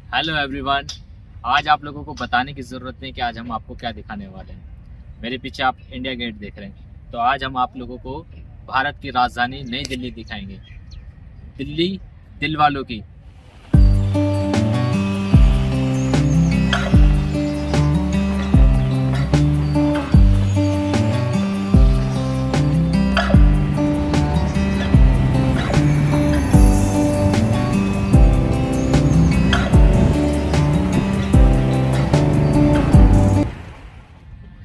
Hello everyone. आज आप लोगों को बताने की ज़रूरत नहीं कि आज हम आपको क्या दिखाने वाले हैं। मेरे पीछे आप इंडिया गेट देख रहे हैं, तो आज हम आप लोगों को भारत की राजधानी नई दिल्ली दिखाएंगे। दिल्ली दिल वालों की।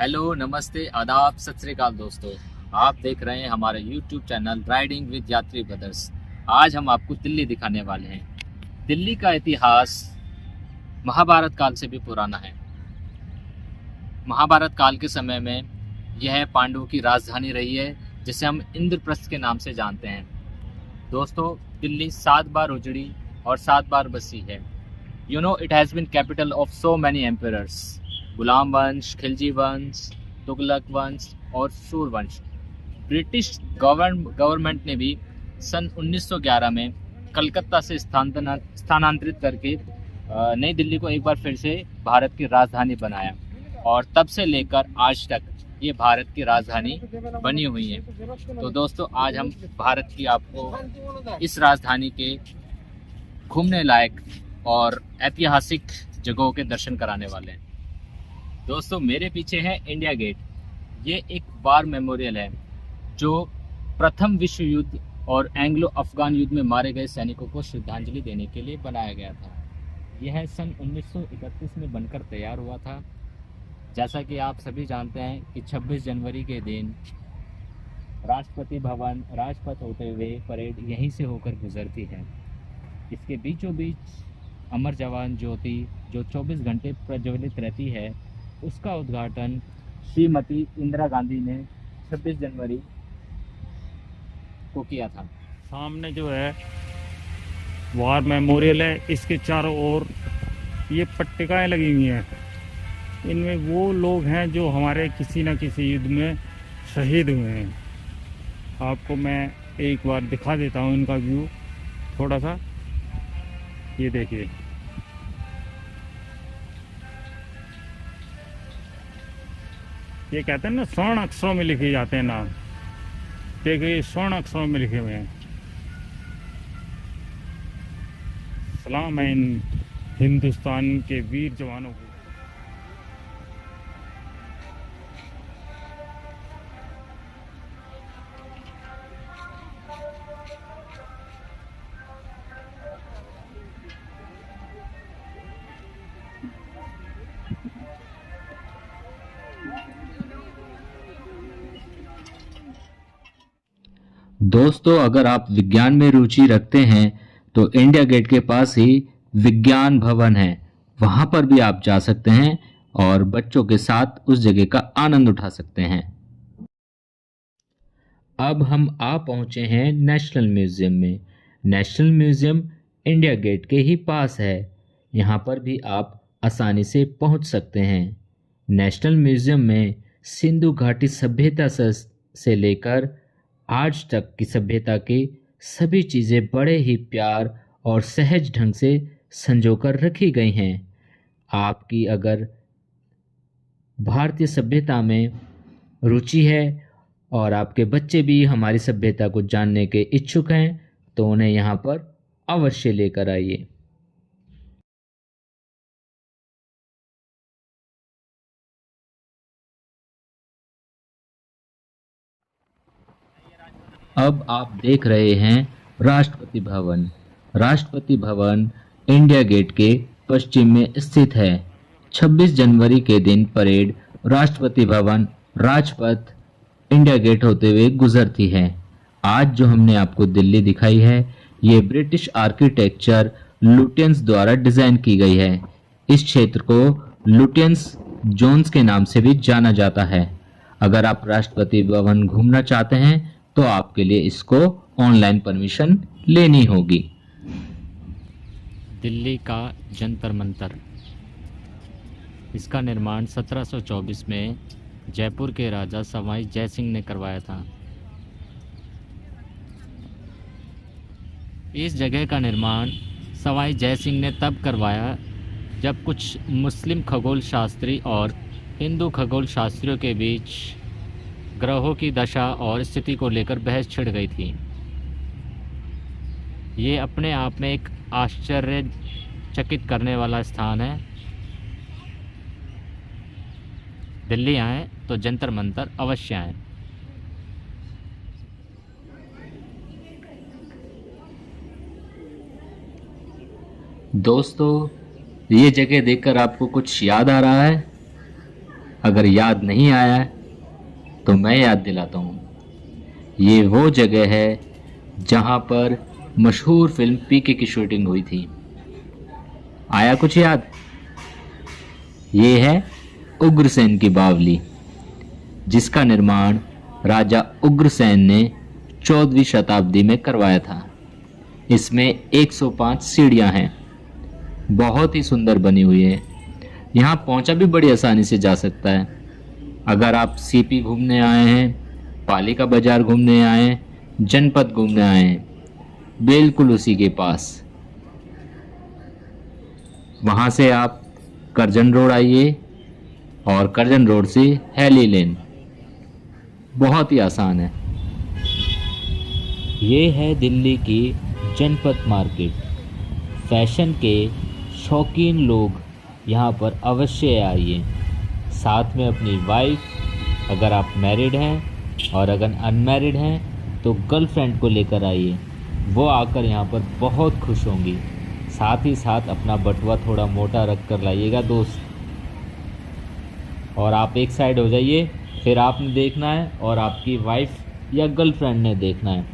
हेलो, नमस्ते, आदाब, सत श्री अकाल दोस्तों। आप देख रहे हैं हमारा यूट्यूब चैनल राइडिंग विद यात्री ब्रदर्स। आज हम आपको दिल्ली दिखाने वाले हैं। दिल्ली का इतिहास महाभारत काल से भी पुराना है। महाभारत काल के समय में यह पांडवों की राजधानी रही है, जिसे हम इंद्रप्रस्थ के नाम से जानते हैं। दोस्तों, दिल्ली 7 बार उजड़ी और 7 बार बसी है। It has been capital of so many emperors. गुलाम वंश, खिलजी वंश, तुगलक वंश और सूर्यवंश। ब्रिटिश गवर्नमेंट ने भी सन 1911 में कलकत्ता से स्थानांतरित करके नई दिल्ली को एक बार फिर से भारत की राजधानी बनाया, और तब से लेकर आज तक ये भारत की राजधानी बनी हुई है। तो दोस्तों, आज हम भारत की आपको इस राजधानी के घूमने लायक और ऐतिहासिक जगहों के दर्शन कराने वाले हैं। दोस्तों, मेरे पीछे है इंडिया गेट। ये एक वार मेमोरियल है जो प्रथम विश्व युद्ध और एंग्लो अफगान युद्ध में मारे गए सैनिकों को श्रद्धांजलि देने के लिए बनाया गया था। यह सन 1931 में बनकर तैयार हुआ था। जैसा कि आप सभी जानते हैं कि 26 जनवरी के दिन राष्ट्रपति भवन राजपथ होते हुए परेड यहीं से होकर गुजरती है। इसके बीचों बीच अमर जवान ज्योति जो 24 घंटे प्रज्वलित रहती है, उसका उद्घाटन श्रीमती इंदिरा गांधी ने 26 जनवरी को किया था। सामने जो है वार मेमोरियल है, इसके चारों ओर ये पट्टिकाएं लगी हुई हैं। इनमें वो लोग हैं जो हमारे किसी न किसी युद्ध में शहीद हुए हैं। आपको मैं एक बार दिखा देता हूँ इनका व्यू थोड़ा सा। ये देखिए, ये कहते हैं ना स्वर्ण अक्षरों में लिखे जाते हैं नाम। देखिए, ये स्वर्ण अक्षरों में लिखे हुए हैं। सलाम है इन हिंदुस्तान के वीर जवानों को। दोस्तों, अगर आप विज्ञान में रुचि रखते हैं तो इंडिया गेट के पास ही विज्ञान भवन है। वहां पर भी आप जा सकते हैं और बच्चों के साथ उस जगह का आनंद उठा सकते हैं। अब हम आ पहुंचे हैं नेशनल म्यूजियम में। नेशनल म्यूजियम इंडिया गेट के ही पास है। यहाँ पर भी आप आसानी से पहुंच सकते हैं। नेशनल म्यूजियम में सिंधु घाटी सभ्यता से लेकर आज तक की सभ्यता की सभी चीज़ें बड़े ही प्यार और सहज ढंग से संजोकर रखी गई हैं। आपकी अगर भारतीय सभ्यता में रुचि है और आपके बच्चे भी हमारी सभ्यता को जानने के इच्छुक हैं, तो उन्हें यहाँ पर अवश्य लेकर आइए। अब आप देख रहे हैं राष्ट्रपति भवन। राष्ट्रपति भवन इंडिया गेट के पश्चिम में स्थित है। 26 जनवरी के दिन parade Rashtrapati Bhavan Rajpath India gate होते हुए गुजरती है। आज जो हमने आपको दिल्ली दिखाई है, ये ब्रिटिश आर्किटेक्चर लुटियंस द्वारा डिजाइन की गई है। इस क्षेत्र को लुटियंस जोन्स के नाम से भी जाना जाता है। अगर आप राष्ट्रपति भवन घूमना चाहते हैं तो आपके लिए इसको ऑनलाइन परमिशन लेनी होगी। दिल्ली का जंतर मंतर, इसका निर्माण 1724 में जयपुर के राजा सवाई जय सिंह ने करवाया था। इस जगह का निर्माण सवाई जय सिंह ने तब करवाया जब कुछ मुस्लिम खगोल शास्त्री और हिंदू खगोल शास्त्रियों के बीच ग्रहों की दशा और स्थिति को लेकर बहस छिड़ गई थी। ये अपने आप में एक आश्चर्यचकित करने वाला स्थान है। दिल्ली आएँ तो जंतर मंतर अवश्य आएँ। दोस्तों, ये जगह देखकर आपको कुछ याद आ रहा है? अगर याद नहीं आया है तो मैं याद दिलाता हूँ। ये वो जगह है जहाँ पर मशहूर फिल्म पीके की शूटिंग हुई थी। आया कुछ याद? ये है उग्रसेन की बावली, जिसका निर्माण राजा उग्रसेन ने 14वीं शताब्दी में करवाया था। इसमें 105 सीढ़ियाँ हैं, बहुत ही सुंदर बनी हुई है। यहाँ पहुँचा भी बड़ी आसानी से जा सकता है। अगर आप सीपी घूमने आए हैं, पालिका बाजार घूमने आए हैं, जनपद घूमने आए हैं, बिल्कुल उसी के पास। वहाँ से आप करजन रोड आइए और करजन रोड से हैली लेन, बहुत ही आसान है। ये है दिल्ली की जनपद मार्केट। फैशन के शौकीन लोग यहाँ पर अवश्य आइए, साथ में अपनी वाइफ, अगर आप मैरिड हैं, और अगर अनमैरिड हैं तो गर्लफ्रेंड को लेकर आइए। वो आकर यहाँ पर बहुत खुश होंगी। साथ ही साथ अपना बटुआ थोड़ा मोटा रख कर लाइएगा दोस्त। और आप एक साइड हो जाइए, फिर आपने देखना है और आपकी वाइफ या गर्लफ्रेंड ने देखना है।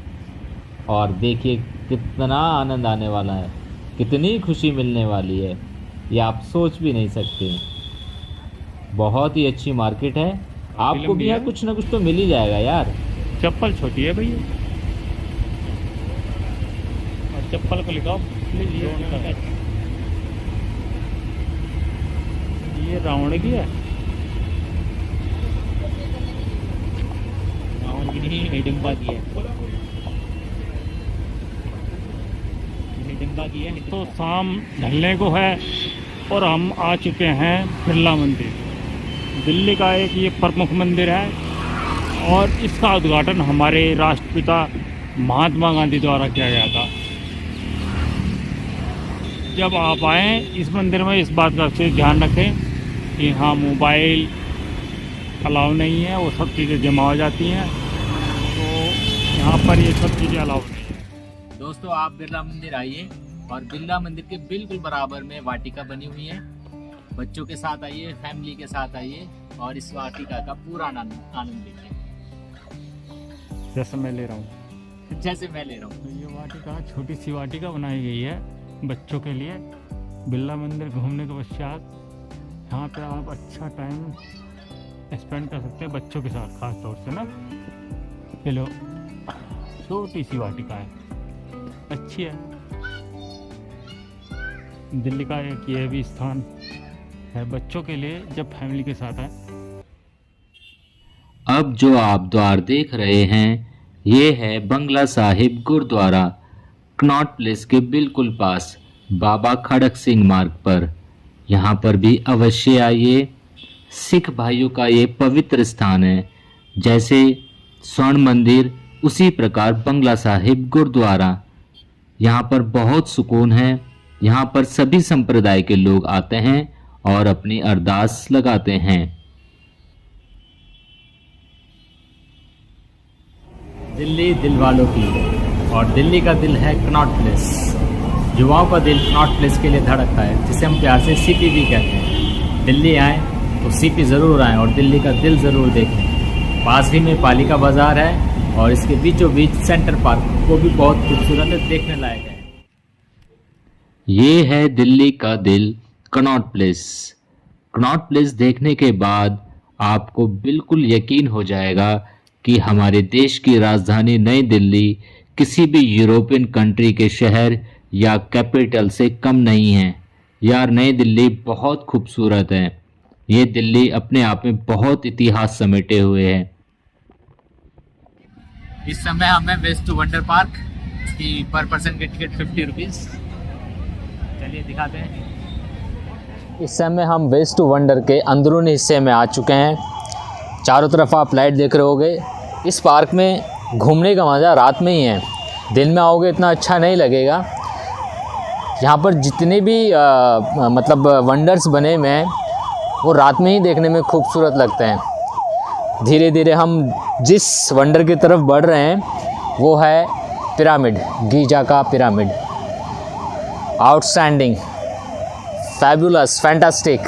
और देखिए कितना आनंद आने वाला है, कितनी खुशी मिलने वाली है, ये आप सोच भी नहीं सकते। बहुत ही अच्छी मार्केट है। आपको भी यहाँ कुछ ना कुछ तो मिल ही जाएगा यार। चप्पल छोटी है भैया, और चप्पल को लिखाओ ये रावण की है। रावण की नहीं, हिडिंबा की है। हिडिंबा की है। तो शाम ढलने को है और हम आ चुके हैं बिरला मंदिर। दिल्ली का एक ये प्रमुख मंदिर है और इसका उद्घाटन हमारे राष्ट्रपिता महात्मा गांधी द्वारा किया गया था। जब आप आएँ इस मंदिर में, इस बात का विशेष ध्यान रखें कि हाँ मोबाइल अलाउ नहीं है, वो सब चीज़ें जमा हो जाती हैं, तो यहाँ पर ये सब चीज़ें अलाउ नहीं है। दोस्तों, आप बिरला मंदिर आइए और बिरला मंदिर के बिल्कुल बराबर में वाटिका बनी हुई है। बच्चों के साथ आइए, फैमिली के साथ आइए और इस वाटिका का पूरा आनंद लीजिए, जैसे मैं ले रहा हूँ। जैसे मैं ले रहा हूँ। तो ये वाटिका, छोटी सी वाटिका बनाई गई है बच्चों के लिए। बिरला मंदिर घूमने के पश्चात यहाँ पे आप अच्छा टाइम स्पेंड कर सकते हैं बच्चों के साथ, खास तौर से ना। चलो, छोटी सी वाटिका है, अच्छी है। दिल्ली का एक ये भी स्थान है बच्चों के लिए, जब फैमिली के साथ है। अब जो आप द्वार देख रहे हैं, ये है बंगला साहिब गुरुद्वारा, कनॉट प्लेस के बिल्कुल पास, बाबा खड़क सिंह मार्ग पर। यहाँ पर भी अवश्य आइए। सिख भाइयों का ये पवित्र स्थान है। जैसे स्वर्ण मंदिर, उसी प्रकार बंगला साहिब गुरुद्वारा। यहाँ पर बहुत सुकून है। यहाँ पर सभी संप्रदाय के लोग आते हैं और अपनी अरदास लगाते हैं। दिल्ली दिल वालों की, और दिल्ली का दिल है कनॉट प्लेस। युवाओं का दिल कनॉट प्लेस के लिए धड़कता है, जिसे हम प्यार से सीपी भी कहते हैं। दिल्ली आएँ तो सीपी ज़रूर आएँ और दिल्ली का दिल ज़रूर देखें। पास ही में पालिका बाजार है और इसके बीचों बीच सेंटर पार्क, वो भी बहुत खूबसूरत है, देखने लायक है। ये है दिल्ली का दिल, कनॉट प्लेस। कनॉट प्लेस देखने के बाद आपको बिल्कुल यकीन हो जाएगा कि हमारे देश की राजधानी नई दिल्ली किसी भी यूरोपियन कंट्री के शहर या कैपिटल से कम नहीं है। यार, नई दिल्ली बहुत खूबसूरत है। ये दिल्ली अपने आप में बहुत इतिहास समेटे हुए है। इस समय हमें वेस्ट टू वंडर पार्क की पर पर्सन की टिकट 50 रुपीज़। चलिए दिखाते हैं। इस समय हम वेस्ट वंडर के अंदरूनी हिस्से में आ चुके हैं। चारों तरफ आप लाइट देख रहे होगे। इस पार्क में घूमने का मज़ा रात में ही है, दिन में आओगे इतना अच्छा नहीं लगेगा। यहाँ पर जितने भी मतलब वंडर्स बने हुए हैं वो रात में ही देखने में खूबसूरत लगते हैं। धीरे धीरे हम जिस वंडर की तरफ बढ़ रहे हैं वो है पिरामिड, गीजा का पिरामिड। Outstanding, fabulous, fantastic.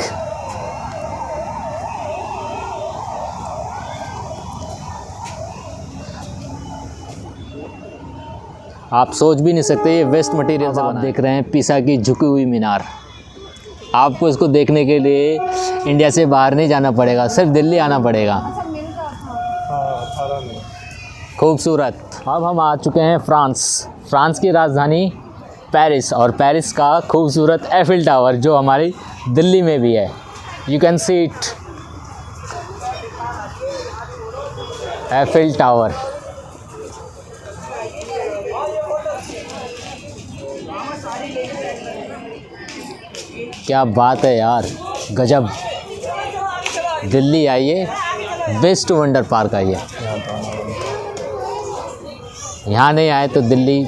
आप सोच भी नहीं सकते ये वेस्ट मटेरियल से बना है। देख रहे हैं पीसा की झुकी हुई मीनार। आपको इसको देखने के लिए इंडिया से बाहर नहीं जाना पड़ेगा, सिर्फ दिल्ली आना पड़ेगा। खूबसूरत। अब हम आ चुके हैं फ्रांस की राजधानी पेरिस, और पेरिस का खूबसूरत एफिल टावर जो हमारी दिल्ली में भी है। You can see it, Eiffel tower. क्या बात है यार, गजब। दिल्ली आइए, वेस्ट वंडर पार्क आइए। यहाँ नहीं आए तो दिल्ली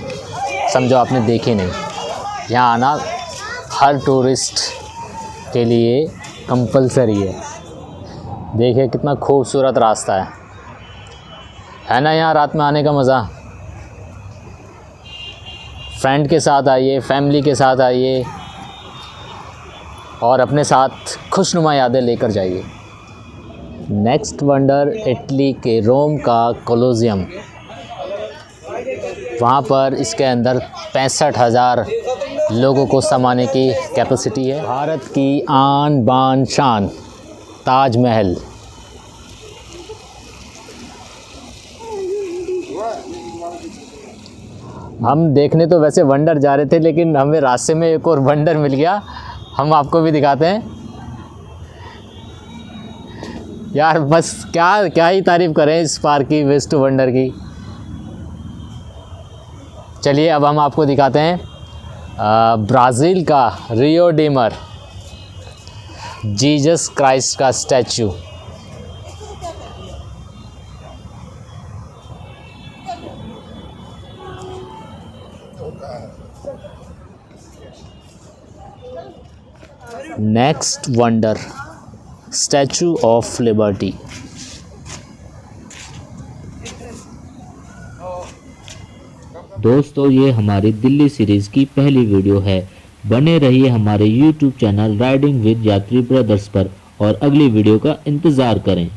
समझो आपने देखी नहीं। यहाँ आना हर टूरिस्ट के लिए कंपलसरी है। देखिए कितना खूबसूरत रास्ता है ना यहाँ रात में आने का मज़ा। फ्रेंड के साथ आइए, फैमिली के साथ आइए और अपने साथ खुशनुमा यादें लेकर जाइए। नेक्स्ट वंडर इटली के रोम का कोलोसियम। वहाँ पर इसके अंदर 65,000 लोगों को समाने की कैपेसिटी है। भारत की आन बान शान ताजमहल। हम देखने तो वैसे वंडर जा रहे थे, लेकिन हमें रास्ते में एक और वंडर मिल गया, हम आपको भी दिखाते हैं। यार बस क्या ही तारीफ़ करें इस पार्क की, वेस्ट वंडर की। चलिए अब हम आपको दिखाते हैं ब्राज़ील का रियो डी मर, जीसस क्राइस्ट का statue. Next wonder, statue of liberty. दोस्तों ये हमारी दिल्ली सीरीज़ की पहली वीडियो है। बने रहिए हमारे YouTube चैनल राइडिंग विद यात्री ब्रदर्स पर और अगली वीडियो का इंतज़ार करें।